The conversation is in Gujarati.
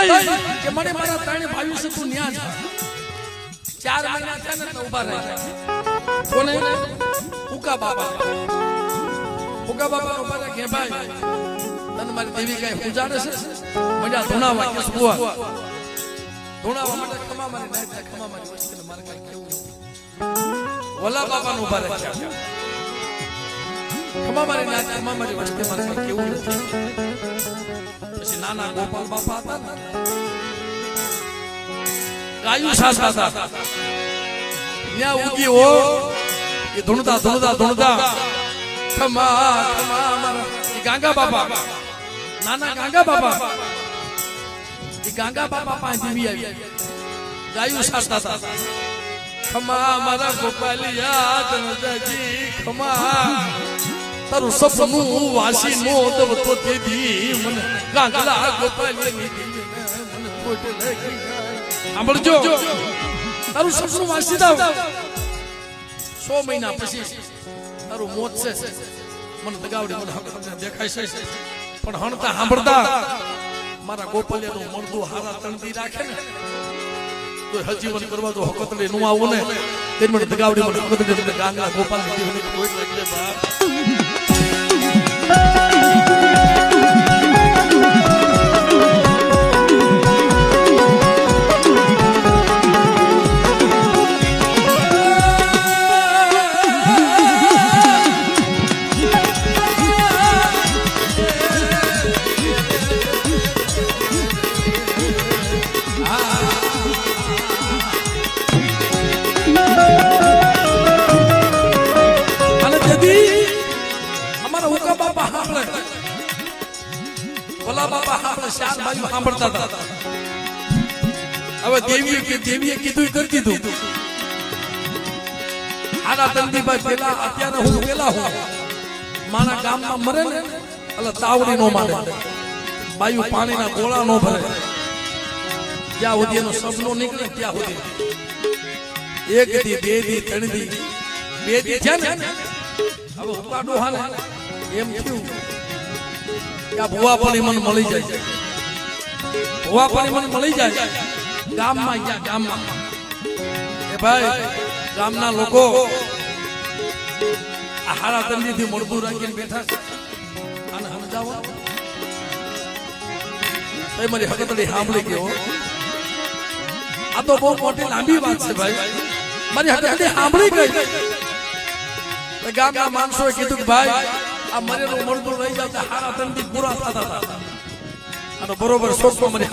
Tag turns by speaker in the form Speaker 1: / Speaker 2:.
Speaker 1: થઈ કે મને મારા ત્રણે ભાઈઓ છે તું ન્યા જા 4 મહિના થયા ને ઉભા રહ્યા કોને ઉકા બાપા નો બાપા કે ભાઈ તને મારી દેવી કઈ પૂજાડે છે મજા ધોણાવા કે સુવા ધોણાવા માટે ખમા મારી નાખતા ખમા મારી વસ્તીને મારે કઈ કેવું વલા બાપા નો ઉભા રહ્યા ખમા મારી નાખતા ખમા મારી વસ્તી મારે કઈ કેવું નથી પછી નાના ગોપાલ બાપા હતા ને ગાયું સાસા હતા ન્યા ઉગી હો એ ધૂણતા ખમા મારા ગાંગા બાપા નાના ગાંગા બાપા એ ગાંગા બાપા પાસે દેવી આવી ગાયું સાસા હતા ખમા મારા ગોપાલિયા તનજી ખમા તારું સપનું વાસી નો તો દેવી મને ગાંગલા ગોપાલિયાની દેવી મને કોટ લાગી સાંભળજો તારું સપનું વાસી દાવ 100 મહિના પછી તારું મોત છે મને દગાવડી મને હક દેખાય છે પણ હણતા સાંભળતા મારા ગોપાલિયાનું મળદું હારા તણદી રાખે ને તો હજીવન કરવા જો હકતલે નું આવું ને તે મને દગાવડી મને હકતલે ગાંગલા ગોપાલની દેવની કોઈ લાગે બા સાંભળતા હતા હવે દેવીએ કીધું કરી દીધું આના તંદીભાઈ પેલા અત્યારે હું મારા ગામમાં મરે ને એટલે તાવડી નો મારે બાયુ પાણીના ગોળા નો ભરે જ્યાં સુધી એનો સબનો નીકળે ત્યાં સુધી 1 દી 2 દી 3 દી 2 દી છે ને હવે ઉપાડો હાલે એમ થયું કે ભુવા પણ મને મળી જાય ભુવા પણ મને મળી જાય ગામમાં એ ભાઈ ગામના લોકો આ હારા તંદીથી મળતું રાખીને બેઠા છે આને સમજાવો એ મારી હકતડી સાંભળી ગયો આ તો બહુ મોટી લાંબી વાત છે ભાઈ મારી હકતડી સાંભળી ગઈ ગામના માણસોએ કીધું કે ભાઈ આ મરેલું મળતું રહી જાય હારા તંદી પૂરા થતા હતા અને બરોબર સોચતો મને